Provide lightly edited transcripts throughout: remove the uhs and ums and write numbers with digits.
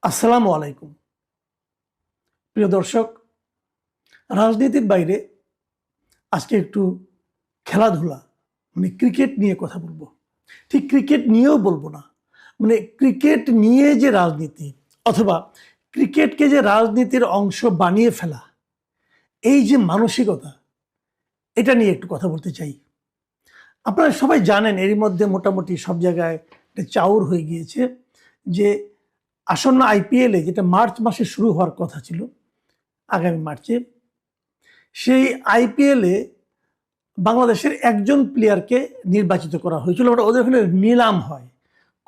আসসালামু আলাইকুম প্রিয় দর্শক। রাজনীতির বাইরে আজকে একটু খেলাধুলা ক্রিকেট নিয়ে কথা বলবো। ঠিক ক্রিকেট নিয়েও বলবো না, ক্রিকেট নিয়ে যে রাজনীতি অথবা ক্রিকেটকে যে রাজনীতির অংশ বানিয়ে ফেলা, এই যে মানসিকতা, এটা নিয়ে একটু কথা বলতে চাই। আপনারা সবাই জানেন এরই মধ্যে মোটামুটি সব জায়গায় একটা চাউর হয়ে গিয়েছে যে আসন্ন আইপিএলে, যেটা মার্চ মাসে শুরু হওয়ার কথা ছিল আগামী মার্চে, সেই আইপিএলে বাংলাদেশের একজন প্লেয়ারকে নির্বাচিত করা হয়েছিল। ওদের ওখানে নিলাম হয়,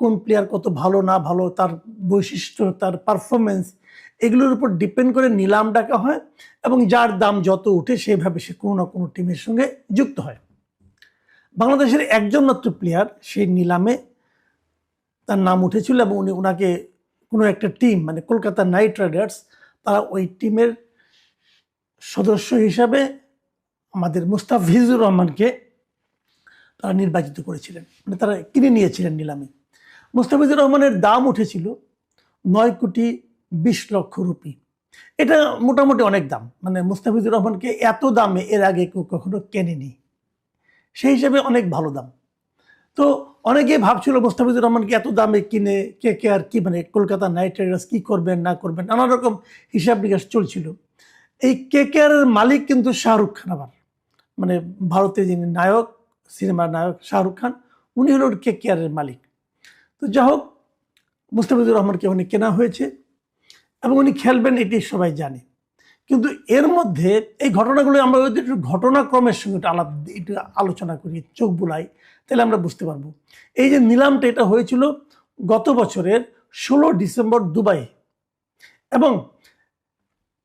কোন প্লেয়ার কত ভালো না ভালো, তার বৈশিষ্ট্য, তার পারফরমেন্স, এগুলোর উপর ডিপেন্ড করে নিলাম ডাকা হয় এবং যার দাম যত উঠে সেভাবে সে কোনো না কোনো টিমের সঙ্গে যুক্ত হয়। বাংলাদেশের একজন মাত্র প্লেয়ার সেই নিলামে তার নাম উঠেছিল এবং ওনাকে কোনো একটা টিম, কলকাতা নাইট রাইডার্স, তারা ওই টিমের সদস্য হিসাবে আমাদের মুস্তাফিজুর রহমানকে তারা নির্বাচিত করেছিলেন, তারা কিনে নিয়েছিলেন নিলামে। মুস্তাফিজুর রহমানের দাম উঠেছিল 9,20,00,000 রুপি। এটা মোটামুটি অনেক দাম, মুস্তাফিজুর রহমানকে এত দামে এর আগে কেউ কখনো কেনেনি, সেই হিসাবে অনেক ভালো দাম। তো অনেকে ভাবছিল মুস্তাফিজুর রহমানকে এত দামে কিনে কে আর কি, কলকাতা নাইট রাইডার্স কি করবেন না করবেন, নানা রকম হিসাব নিকাশ চলছিল। এই কে এর মালিক কিন্তু শাহরুখ খান, আবার ভারতের যিনি নায়ক, সিনেমার নায়ক শাহরুখ খান, উনি হল কে এর মালিক। তো যা হোক, মুস্তাফিজুর রহমানকে উনি কেনা হয়েছে এবং উনি খেলবেন, এটি সবাই জানে। কিন্তু এর মধ্যে এই ঘটনাগুলো আমরা যদি একটু ঘটনাক্রমের সঙ্গে একটু আলোচনা করি, চোখ বুলাই, তাহলে আমরা বুঝতে পারবো। এই যে নিলামটা, এটা হয়েছিল গত বছরের 16 ডিসেম্বর দুবাই, এবং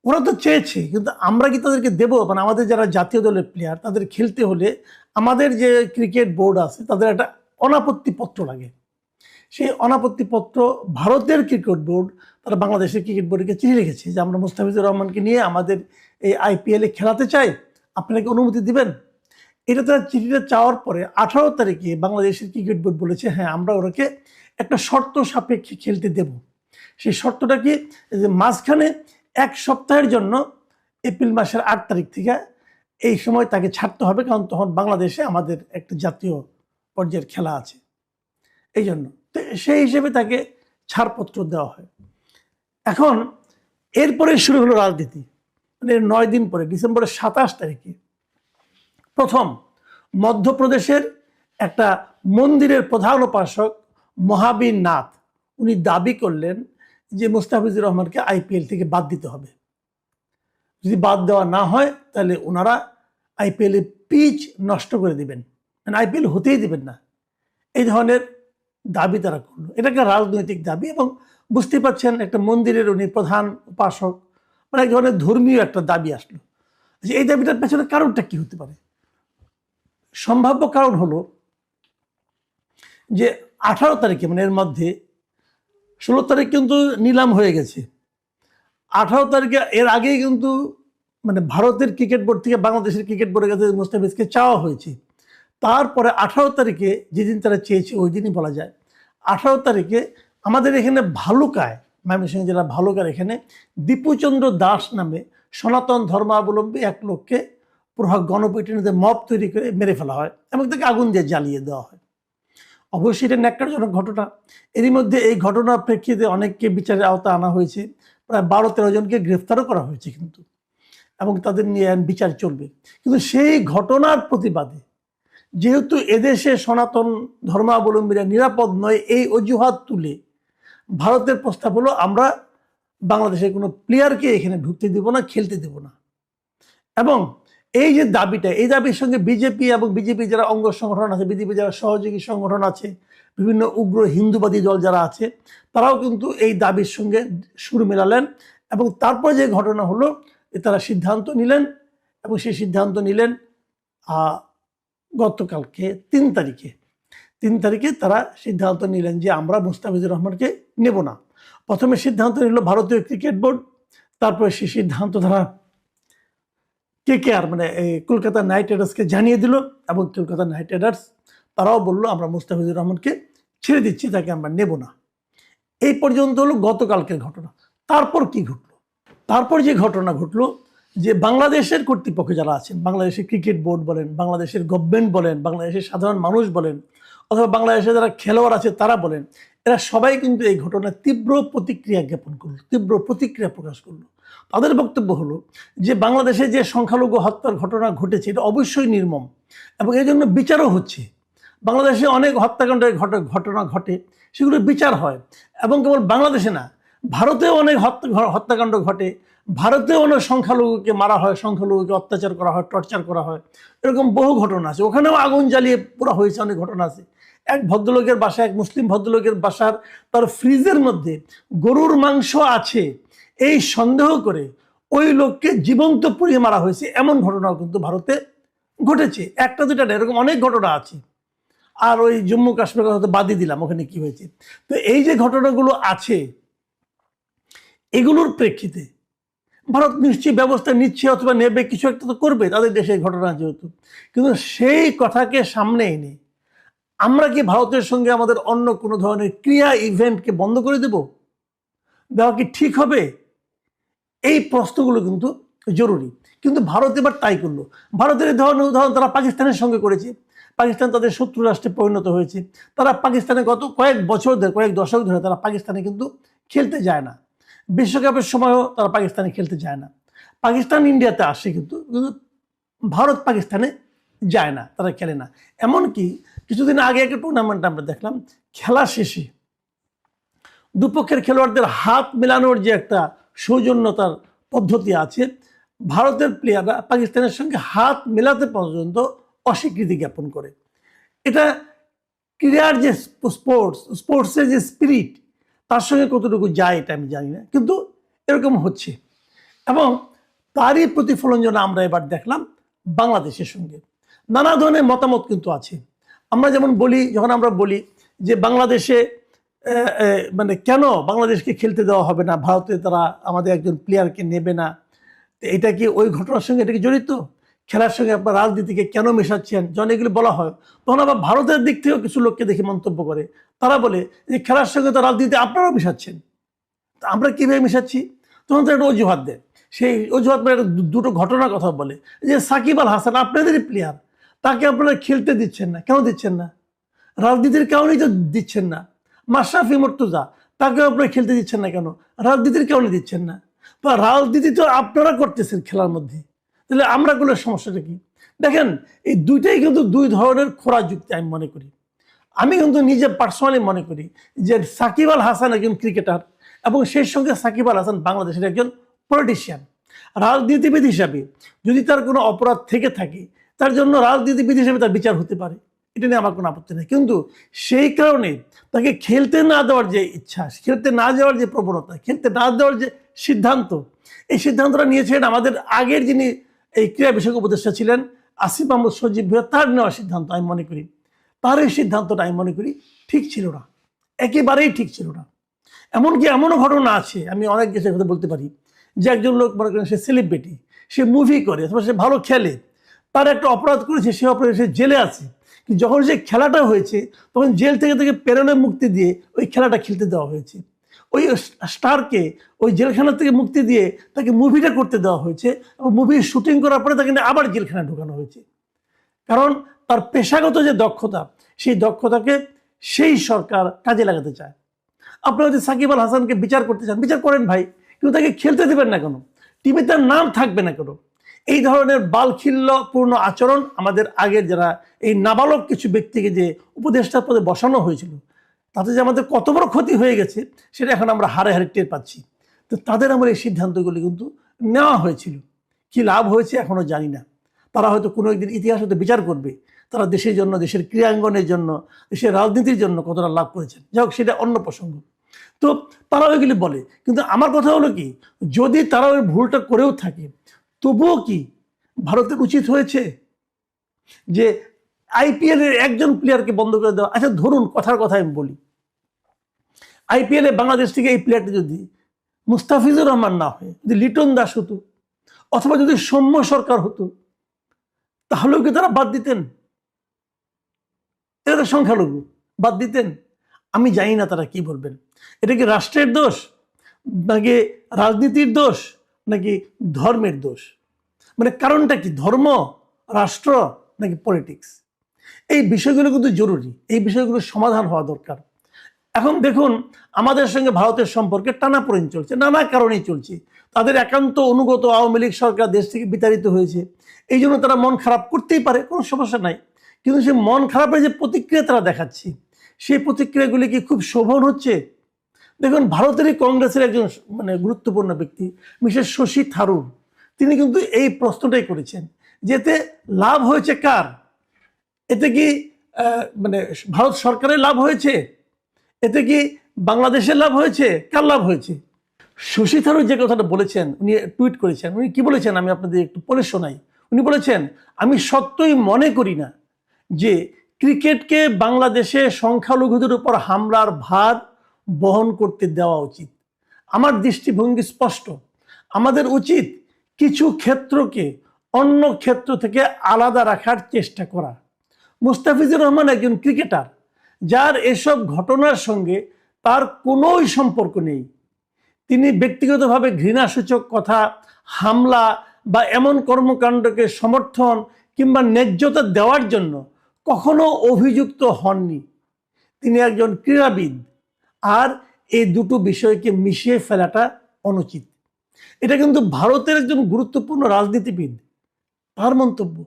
ওরা তো চেয়েছে, কিন্তু আমরা কি তাদেরকে দেবো? আমাদের যারা জাতীয় দলের প্লেয়ার, তাদের খেলতে হলে আমাদের যে ক্রিকেট বোর্ড আছে তাদের একটা অনাপত্তি পত্র লাগে। সেই অনাপত্তি পত্র ভারতের ক্রিকেট বোর্ড, তারা বাংলাদেশের ক্রিকেট বোর্ডকে চিঠি লিখেছে যে আমরা মুস্তাফিজুর রহমানকে নিয়ে আমাদের এই আইপিএলে খেলাতে চাই, আপনারা কি অনুমতি দিবেন? এটা তারা চিঠিটা চাওয়ার পরে 18 তারিখে বাংলাদেশের ক্রিকেট বোর্ড বলেছে হ্যাঁ, আমরা ওরাকে একটা শর্ত সাপেক্ষে খেলতে দেব। সেই শর্তটা কি, যে মাঝখানে 1 সপ্তাহের জন্য এপ্রিল মাসের 8 তারিখ থেকে এই সময় তাকে ছাড়তে হবে, কারণ তখন বাংলাদেশে আমাদের একটা জাতীয় পর্যায়ের খেলা আছে, এই জন্য। তো সেই হিসেবে তাকে ছাড়পত্র দেওয়া হয়। এখন এরপরে শুরু হলো রাজনীতি। 9 দিন পরে ডিসেম্বরের 27 তারিখে প্রথম মধ্যপ্রদেশের একটা মন্দিরের প্রধান উপাসক মহাবীর নাথ, উনি দাবি করলেন যে মুস্তাফিজুর রহমানকে আইপিএল থেকে বাদ দিতে হবে। যদি বাদ দেওয়া না হয় তাহলে ওনারা আইপিএলের পিচ নষ্ট করে দিবেন, আইপিএল হতেই দিবেন না। এই ধরনের দাবি তারা করলো। এটা একটা রাজনৈতিক দাবি, এবং বুঝতে পারছেন একটা মন্দিরের উনি প্রধান উপাসক, এক ধরনের ধর্মীয় একটা দাবি আসলো। যে এই দাবিটার পেছনে কারণটা কি হতে পারে? সম্ভাব্য কারণ হলো যে 18 তারিখে, এর মধ্যে 16 তারিখ কিন্তু নিলাম হয়ে গেছে। 18 তারিখে এর আগেই কিন্তু ভারতের ক্রিকেট বোর্ড থেকে বাংলাদেশের ক্রিকেট বোর্ডের কাছে মুস্তাফিজকে চাওয়া হয়েছে। তারপরে 18 তারিখে, যেদিন তারা চেয়েছে ওই দিনই বলা যায়, 18 তারিখে আমাদের এখানে ভালুকায়, ময়মনসিংহ জেলা ভালুকার এখানে দীপুচন্দ্র দাস নামে সনাতন ধর্মাবলম্বী এক লোককে পুরো গণপিটুনিতে মব তৈরি করে মেরে ফেলা হয় এবং তাকে আগুন দিয়ে জ্বালিয়ে দেওয়া হয়। অবশ্যই এটা ন্যাক্কারজনক ঘটনা। এরই মধ্যে এই ঘটনার প্রেক্ষিতে অনেককে বিচারের আওতা আনা হয়েছে, প্রায় 12-13 জনকে গ্রেফতারও করা হয়েছে কিন্তু, এবং তাদের নিয়ে বিচার চলবে। কিন্তু সেই ঘটনার প্রতিবাদে, যেহেতু এদেশে সনাতন ধর্মাবলম্বীরা নিরাপদ নয়, এই অজুহাত তুলে ভারতের প্রস্তাব হলো আমরা বাংলাদেশের কোনো প্লেয়ারকে এখানে ঢুকতে দেব না, খেলতে দেব না। এবং এই যে দাবিটা, এই দাবির সঙ্গে বিজেপি এবং বিজেপি যারা অঙ্গ সংগঠন আছে, বিজেপি যারা সহযোগী সংগঠন আছে, বিভিন্ন উগ্র হিন্দুবাদী দল যারা আছে, তারাও কিন্তু এই দাবির সঙ্গে সুর মেলালেন। এবং তারপরে যে ঘটনা হলো, তারা সিদ্ধান্ত নিলেন, এবং সেই সিদ্ধান্ত নিলেন গতকালকে 3 তারিখে তারা সিদ্ধান্ত নিলেন যে আমরা মুস্তাফিজুর রহমানকে নেব না। প্রথমে সিদ্ধান্ত নিল ভারতীয় ক্রিকেট বোর্ড, তারপরে সেই সিদ্ধান্ত তারা কেকেআর কলকাতা নাইট রাইডার্সকে জানিয়ে দিল, এবং কলকাতা নাইট রাইডার্স তারাও বললো আমরা মুস্তাফিজুর রহমানকে ছেড়ে দিচ্ছি, তাকে আমরা নেব না। এই পর্যন্ত হলো গতকালকের ঘটনা। তারপর কি ঘটলো? তারপর যে ঘটনা ঘটলো, যে বাংলাদেশের কর্তৃপক্ষ যারা আছেন, বাংলাদেশের ক্রিকেট বোর্ড বলেন, বাংলাদেশের গভর্নমেন্ট বলেন, বাংলাদেশের সাধারণ মানুষ বলেন, অথবা বাংলাদেশে যারা খেলোয়াড় আছে তারা বলেন, এরা সবাই কিন্তু এই ঘটনায় তীব্র প্রতিক্রিয়া জ্ঞাপন করলো, তীব্র প্রতিক্রিয়া প্রকাশ করলো। তাদের বক্তব্য হলো যে বাংলাদেশে যে সংখ্যালঘু হত্যার ঘটনা ঘটেছে এটা অবশ্যই নির্মম এবং এই জন্য বিচারও হচ্ছে। বাংলাদেশে অনেক হত্যাকাণ্ডের ঘটনা ঘটে, সেগুলো বিচার হয়। এবং কেবল বাংলাদেশে না, ভারতেও অনেক হত্যাকাণ্ড ঘটে, ভারতেও অনেক সংখ্যালঘুকে মারা হয়, সংখ্যালঘুকে অত্যাচার করা হয়, টর্চার করা হয়, এরকম বহু ঘটনা আছে। ওখানেও আগুন জ্বালিয়ে পুরো হয়েছে, অনেক ঘটনা আছে। এক ভদ্রলোকের বাসায়, এক মুসলিম ভদ্রলোকের বাসার তার ফ্রিজের মধ্যে গরুর মাংস আছে এই সন্দেহ করে ওই লোককে জীবন্ত পুড়িয়ে মারা হয়েছে, এমন ঘটনাও কিন্তু ভারতে ঘটেছে। একটা দুটা না, এরকম অনেক ঘটনা আছে। আর ওই জম্মু কাশ্মীরের কথা তো বাদই দিলাম, ওখানে কি হয়েছে। তো এই যে ঘটনাগুলো আছে, এগুলোর প্রেক্ষিতে ভারত নিশ্চয়ই ব্যবস্থা নিচ্ছে অথবা নেবে, কিছু একটা তো করবে তাদের দেশে ঘটনা যেহেতু। কিন্তু সেই কথাকে সামনে এনে আমরা কি ভারতের সঙ্গে আমাদের অন্য কোনো ধরনের ক্রিয়া ইভেন্টকে বন্ধ করে দেওয়া কি ঠিক হবে? এই প্রশ্নগুলো কিন্তু জরুরি। কিন্তু ভারত এবার তাই করলো। ভারতের এই ধরনের উদাহরণ তারা পাকিস্তানের সঙ্গে করেছে। পাকিস্তান তাদের শত্রু রাষ্ট্রে পরিণত হয়েছে। তারা পাকিস্তানে গত কয়েক বছর ধরে, কয়েক দশক ধরে তারা পাকিস্তানে কিন্তু খেলতে যায় না। বিশ্বকাপের সময়ও তারা পাকিস্তানে খেলতে যায় না। পাকিস্তান ইন্ডিয়াতে আসে, কিন্তু ভারত পাকিস্তানে যায় না, তারা খেলে না। এমনকি কিছুদিন আগে একটা টুর্নামেন্ট আমরা দেখলাম, খেলা শেষে দুপক্ষের খেলোয়াড়দের হাত মেলানোর যে একটা সৌজন্যতার পদ্ধতি আছে, ভারতের প্লেয়াররা পাকিস্তানের সঙ্গে হাত মেলাতে পর্যন্ত অস্বীকৃতি জ্ঞাপন করে। এটা ক্রীড়ার যে স্পোর্টসের যে স্পিরিট, তার সঙ্গে কতটুকু যায় এটা আমি জানি না, কিন্তু এরকম হচ্ছে। এবং তারই প্রতিফলন যেন আমরা এবার দেখলাম বাংলাদেশের সঙ্গে। নানা ধরনের মতামত কিন্তু আছে। আমরা যেমন বলি, যখন আমরা বলি যে বাংলাদেশে মানে কেন বাংলাদেশকে খেলতে দেওয়া হবে না, ভারতে তারা আমাদের একজন প্লেয়ারকে নেবে না, এটা কি ওই ঘটনার সঙ্গে এটা কি জড়িত? খেলার সঙ্গে আপনার রাজনীতিকে কেন মেশাচ্ছেন? যখন এগুলো বলা হয়, তখন আবার ভারতের দিক থেকেও কিছু লোককে দেখে মন্তব্য করে। তারা বলে যে খেলার সঙ্গে তো রাজনীতি আপনারাও মেশাচ্ছেন। আমরা কীভাবে মেশাচ্ছি? তখন তো একটা অজুহাত দেয়। সেই অজুহাত মানে দুটো ঘটনার কথা বলে যে সাকিব আল হাসান আপনাদেরই প্লেয়ার, তাকে আপনারা খেলতে দিচ্ছেন না। কেন দিচ্ছেন না? রাজনীতির কারণেই তো দিচ্ছেন না। মাশরাফি মুর্তজা, তাকেও আপনারা খেলতে দিচ্ছেন না কেন? রাজনীতির কারণে দিচ্ছেন না। বা রাজনীতি তো আপনারা করতেছেন খেলার মধ্যে, তাহলে আমরা গুলোর সমস্যাটা কি? দেখেন, এই দুইটাই কিন্তু দুই ধরনের খোরা যুক্তি আমি মনে করি। আমি কিন্তু নিজে পার্সোনালি মনে করি যে সাকিব আল হাসান একজন ক্রিকেটার এবং সেই সঙ্গে সাকিব আল হাসান বাংলাদেশের একজন পলিটিশিয়ান। রাজনীতিবিদ হিসাবে যদি তার কোনো অপরাধ থেকে থাকে, তার জন্য রাজনীতিবিদ হিসেবে তার বিচার হতে পারে, এটা নিয়ে আমার কোনো আপত্তি নেই। কিন্তু সেই কারণে তাকে খেলতে না দেওয়ার যে ইচ্ছা, খেলতে না যাওয়ার যে প্রবণতা, খেলতে না দেওয়ার যে সিদ্ধান্ত, এই সিদ্ধান্তটা নিয়েছিলেন আমাদের আগের যিনি এই ক্রীড়া বিষয়ক উপদেষ্টা ছিলেন আসিফ মাহমুদ সজীব ভুঁইয়া, তার নেওয়া সিদ্ধান্ত আমি মনে করি, তার এই সিদ্ধান্তটা আমি মনে করি ঠিক ছিল না, একেবারেই ঠিক ছিল না। এমনকি এমনও ঘটনা আছে, আমি অনেক দেশের কথা বলতে পারি, যে একজন লোক মনে করেন সে সেলিব্রিটি, সে মুভি করে অথবা সে ভালো খেলে, তার একটা অপরাধ করেছে, সে অপরাধ সে জেলে আছে, কিন্তু যখন সে খেলাটা হয়েছে তখন জেল থেকে তাকে প্রেরণে মুক্তি দিয়ে ওই খেলাটা খেলতে দেওয়া হয়েছে। ওই স্টারকে ওই জেলখানা থেকে মুক্তি দিয়ে তাকে মুভিটা করতে দেওয়া হয়েছে এবং মুভির শুটিং করার পরে তাকে আবার জেলখানায় ঢোকানো হয়েছে। কারণ তার পেশাগত যে দক্ষতা, সেই দক্ষতাকে সেই সরকার কাজে লাগাতে চায়। আপনারা যদি সাকিব আল হাসানকে বিচার করতে চান, বিচার করেন ভাই, কিন্তু তাকে খেলতে দেবেন না কেন? টিমে তার নাম থাকবে না কেন? এই ধরনের বালখিল্যপূর্ণ আচরণ আমাদের আগের যারা এই নাবালক কিছু ব্যক্তিকে যে উপদেষ্টার পদে বসানো হয়েছিল, তাতে যে আমাদের কত বড় ক্ষতি হয়ে গেছে সেটা এখন আমরা হারে হারে টের পাচ্ছি। তো তাদের আমার এই সিদ্ধান্তগুলি কিন্তু নেওয়া হয়েছিল, কি লাভ হয়েছে এখনো জানি না। তারা হয়তো কোনো একদিন ইতিহাস হয়তো বিচার করবে তারা দেশের জন্য, দেশের ক্রীড়াঙ্গনের জন্য, দেশের রাজনীতির জন্য কতটা লাভ করেছেন। যাই হোক, সেটা অন্য প্রসঙ্গ। তো তারা ওইগুলি বলে, কিন্তু আমার কথা হলো কি, যদি তারা ওই ভুলটা করেও থাকে, তবুও কি ভারতের উচিত হয়েছে যে আইপিএল এর একজন প্লেয়ারকে বন্ধ করে দেওয়া? আচ্ছা ধরুন, কথার কথা আমি বলি, আইপিএল এ বাংলাদেশ থেকে এই প্লেয়ারটি যদি মুস্তাফিজুর রহমান না হয়ে যদি লিটন দাস হতো অথবা যদি সৌম্য সরকার হতো, তাহলেও কি তারা বাদ দিতেন? এরা সংখ্যালঘু, বাদ দিতেন? আমি জানি না তারা কি বলবেন। এটা কি রাষ্ট্রের দোষ, নাকি রাজনীতির দোষ, নাকি ধর্মের দোষ? মানে কারণটা কি, ধর্ম, রাষ্ট্র, নাকি পলিটিক্স? এই বিষয়গুলো কিন্তু জরুরি, এই বিষয়গুলো সমাধান হওয়া দরকার। এখন দেখুন, আমাদের সঙ্গে ভারতের সম্পর্কে টানাপোড়েন চলছে, নানা কারণেই চলছে। তাদের একান্ত অনুগত আওয়ামী লীগ সরকার দেশ থেকে বিতাড়িত হয়েছে, এই জন্য তারা মন খারাপ করতেই পারে, কোনো সমস্যা নাই। কিন্তু সেই মন খারাপের যে প্রতিক্রিয়া তারা দেখাচ্ছে, সেই প্রতিক্রিয়াগুলি কি খুব শোভন হচ্ছে? দেখুন, ভারতেরই কংগ্রেসের একজন গুরুত্বপূর্ণ ব্যক্তি মিসেস শশী থারুর, তিনি কিন্তু এই প্রশ্নটাই করেছেন, যেতে লাভ হয়েছে কার? এতে কি ভারত সরকারের লাভ হয়েছে? এতে কি বাংলাদেশের লাভ হয়েছে? কার লাভ হয়েছে? শশী থারুর যে কথাটা বলেছেন, উনি টুইট করেছেন, উনি কি বলেছেন আমি আপনাদের একটু পড়ে শোনাই। উনি বলেছেন, আমি সত্যই মনে করি না যে ক্রিকেটকে বাংলাদেশে সংখ্যালঘুদের উপর হামলার ভার বহন করতে দেওয়া উচিত। আমার দৃষ্টিভঙ্গি স্পষ্ট, আমাদের উচিত কিছু ক্ষেত্রকে অন্য ক্ষেত্র থেকে আলাদা রাখার চেষ্টা করা। মুস্তাফিজুর রহমান একজন ক্রিকেটার, যার এসব ঘটনার সঙ্গে তার কোনোই সম্পর্ক নেই। তিনি ব্যক্তিগতভাবে ঘৃণাসূচক কথা, হামলা বা এমন কর্মকাণ্ডকে সমর্থন কিংবা ন্যায্যতা দেওয়ার জন্য কখনো অভিযুক্ত হননি। তিনি একজন ক্রীড়াবিদ, আর এই দুটো বিষয়কে মিশিয়ে ফেলাটা অনুচিত। এটা কিন্তু ভারতের একজন গুরুত্বপূর্ণ রাজনীতিবিদ, তার মন্তব্য।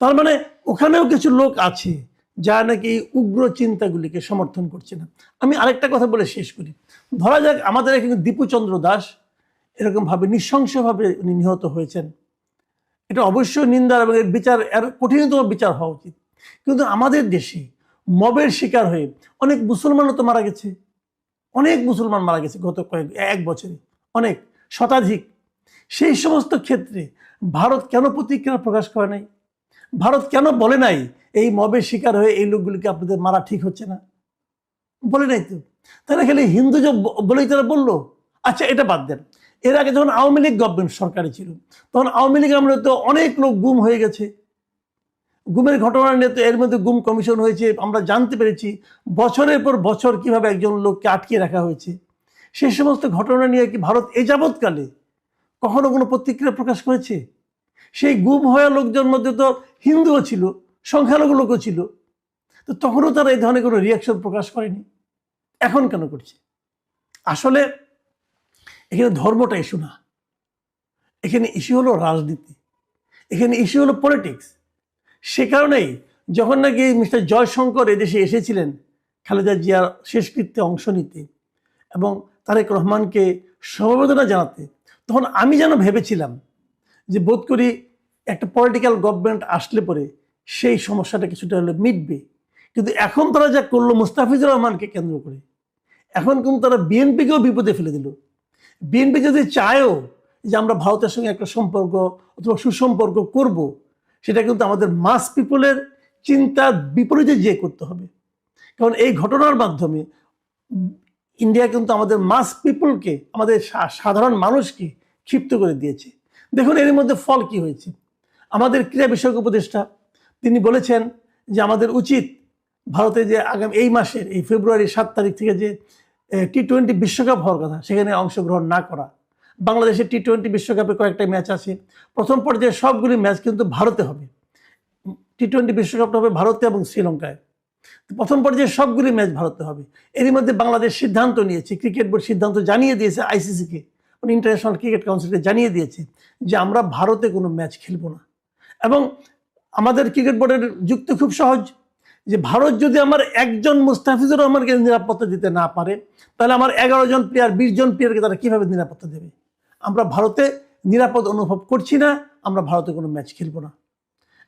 তার মানে ওখানেও কিছু লোক আছে যারা নাকি এই উগ্র চিন্তাগুলিকে সমর্থন করছে না। আমি আরেকটা কথা বলে শেষ করি। ধরা যাক আমাদের এখানে দীপুচন্দ্র দাস এরকমভাবে নৃশংসভাবে উনি নিহত হয়েছেন, এটা অবশ্যই নিন্দার এবং এর বিচার, এর কঠিনতম বিচার হওয়া উচিত। কিন্তু আমাদের দেশে মবের শিকার হয়ে অনেক মুসলমানও তো মারা গেছে, অনেক মুসলমান মারা গেছে গত এক বছরে, অনেক শতাধিক। সেই সমস্ত ক্ষেত্রে ভারত কেন প্রতিক্রিয়া প্রকাশ করে নাই? ভারত কেন বলে নাই এই মবের শিকার হয়ে এই লোকগুলিকে আপনাদের মারা ঠিক হচ্ছে না? বলে নাই তো। তারা খালি হিন্দু বলেই তারা বললো। আচ্ছা, এটা বাদ দেন, এর আগে যখন আওয়ামী লীগ গভর্নমেন্ট সরকারে ছিল, তখন আওয়ামী লীগ আমলে তো অনেক লোক গুম হয়ে গেছে। গুমের ঘটনা নিয়ে তো এর মধ্যে গুম কমিশন হয়েছে, আমরা জানতে পেরেছি বছরের পর বছর কিভাবে একজন লোককে আটকে রাখা হয়েছে। সেই সমস্ত ঘটনা নিয়ে কি ভারত এ যাবৎকালে কখনো কোনো প্রতিক্রিয়া প্রকাশ করেছে? সেই গুম হওয়া লোকজন মধ্যে তো হিন্দুও ছিল, সংখ্যালঘু লোকও ছিল, তো তখনও তারা এই ধরনের কোনো রিয়াকশন প্রকাশ করেনি। এখন কেন করছে? আসলে এখানে ধর্মটা ইস্যু না, এখানে ইস্যু হলো রাজনীতি, এখানে ইস্যু হলো পলিটিক্স। সে কারণেই যখন নাকি মিস্টার জয়শঙ্কর এদেশে এসেছিলেন খালেদা জিয়ার শেষকৃত্যে অংশ নিতে এবং তারেক রহমানকে সমবেদনা জানাতে, তখন আমি যেন ভেবেছিলাম যে বোধ করি একটা পলিটিক্যাল গভর্নমেন্ট আসলে পরে সেই সমস্যাটা কিছুটা হলে মিটবে। কিন্তু এখন তারা যা করলো মুস্তাফিজুর রহমানকে কেন্দ্র করে, এখন কিন্তু তারা বিএনপিকেও বিপদে ফেলে দিল। বিএনপি যদি চায়ও যে আমরা ভারতের সঙ্গে একটা সম্পর্ক অথবা সুসম্পর্ক করব, সেটা কিন্তু আমাদের মাস পিপলের চিন্তার বিপরীতে যে করতে হবে। কারণ এই ঘটনার মাধ্যমে ইন্ডিয়া কিন্তু আমাদের মাস পিপলকে, আমাদের সাধারণ মানুষকে ক্ষিপ্ত করে দিয়েছে। দেখুন এর মধ্যে ফল কি হয়েছে। আমাদের ক্রীড়া বিষয়ক উপদেষ্টা তিনি বলেছেন যে আমাদের উচিত ভারতে যে আগামী এই মাসের এই ফেব্রুয়ারি 7 তারিখ থেকে যে টি-20 বিশ্বকাপ হওয়ার কথা, সেখানে অংশগ্রহণ না করা। বাংলাদেশের টি-20 বিশ্বকাপে কয়েকটা ম্যাচ আছে, প্রথম পর্যায়ে সবগুলি ম্যাচ কিন্তু ভারতে হবে। টি-20 বিশ্বকাপটা হবে ভারতে এবং শ্রীলঙ্কায়। প্রথম পর্যায়ে সবগুলি ম্যাচ ভারতে হবে। এরই মধ্যে বাংলাদেশ সিদ্ধান্ত নিয়েছে, ক্রিকেট বোর্ড সিদ্ধান্ত জানিয়ে দিয়েছে আইসিসিকে, মানে ইন্টারন্যাশনাল ক্রিকেট কাউন্সিলকে জানিয়ে দিয়েছে যে আমরা ভারতে কোনো ম্যাচ খেলবো না। এবং আমাদের ক্রিকেট বোর্ডের যুক্তি খুব সহজ, যে ভারত যদি আমার একজন মুস্তাফিজুর রহমানকে নিরাপত্তা দিতে না পারে, তাহলে আমার 11 জন প্লেয়ার, 20 জন প্লেয়ারকে তারা কীভাবে নিরাপত্তা দেবে? আমরা ভারতে নিরাপদ অনুভব করছি না, আমরা ভারতে কোনো ম্যাচ খেলবো না।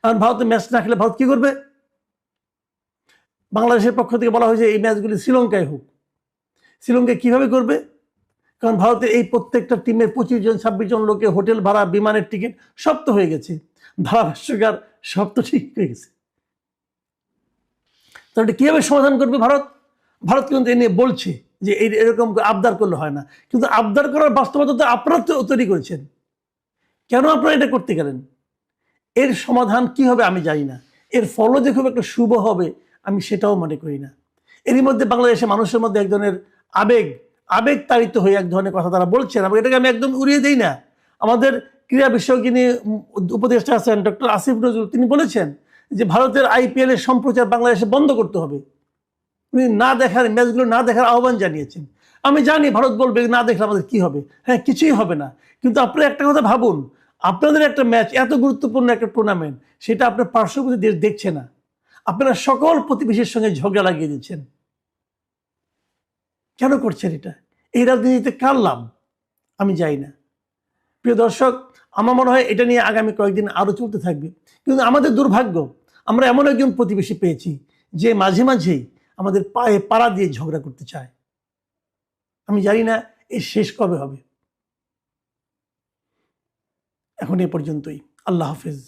কারণ ভারতে ম্যাচ না খেলে ভারত কী করবে? বাংলাদেশের পক্ষ থেকে বলা হয়েছে এই ম্যাচগুলি শ্রীলঙ্কায় হোক। শ্রীলঙ্কায় কীভাবে করবে? কারণ ভারতের এই প্রত্যেকটা টিমের 25 জন 26 জন লোকের হোটেল ভাড়া, বিমানের টিকিট সব তো হয়ে গেছে, ধারাভাষ্যকার সব তো ঠিক হয়ে গেছে। তাহলে কীভাবে সমাধান করবে ভারত? ভারত কিন্তু এ নিয়ে বলছে যে এরকম আবদার করলে হয় না, কিন্তু আবদার করার বাস্তবতা তো আপনারা তো তৈরি করেছেন। কেন আপনারা এটা করতে গেলেন? এর সমাধান কি হবে আমি জানি না, এর ফলও যে খুব একটা শুভ হবে আমি সেটাও মনে করি না। এরই মধ্যে বাংলাদেশের মানুষের মধ্যে এক ধরনের আবেগ আবেগ তাড়িত হয়ে এক ধরনের কথা তারা বলছেন, এবং এটাকে আমি একদম উড়িয়ে দিই না। আমাদের ক্রীড়া বিষয়ক যিনি উপদেষ্টা আছেন ডক্টর আসিফ নজরুল, তিনি বলেছেন যে ভারতের আইপিএল এর সম্প্রচার বাংলাদেশে বন্ধ করতে হবে। উনি না দেখার ম্যাচগুলো না দেখার আহ্বান জানিয়েছেন। আমি জানি ভারত বলবে না দেখলে আমাদের কি হবে, হ্যাঁ কিছুই হবে না, কিন্তু আপনারা একটা কথা ভাবুন, আপনাদের একটা ম্যাচ, এত গুরুত্বপূর্ণ একটা টুর্নামেন্ট, সেটা আপনার পার্শ্ববর্তী দেশ দেখছে না, আপনারা সকল প্রতিবেশীর সঙ্গে ঝগড়া লাগিয়ে দিচ্ছেন। কেন করছেন এটা? এই রাজনীতিতে কার লাভ? আমি যাই না। প্রিয় দর্শক, আমার মনে হয় এটা নিয়ে আগামী কয়েকদিন আরো চলতে থাকবে। কিন্তু আমাদের দুর্ভাগ্য, আমরা এমন একজন প্রতিবেশী পেয়েছি যে মাঝে মাঝেই আমাদের পায়ে পাড়া দিয়ে ঝগড়া করতে চায়। আমি জানি না এর শেষ কবে হবে। এখন এ পর্যন্তই। আল্লাহ হাফেজ।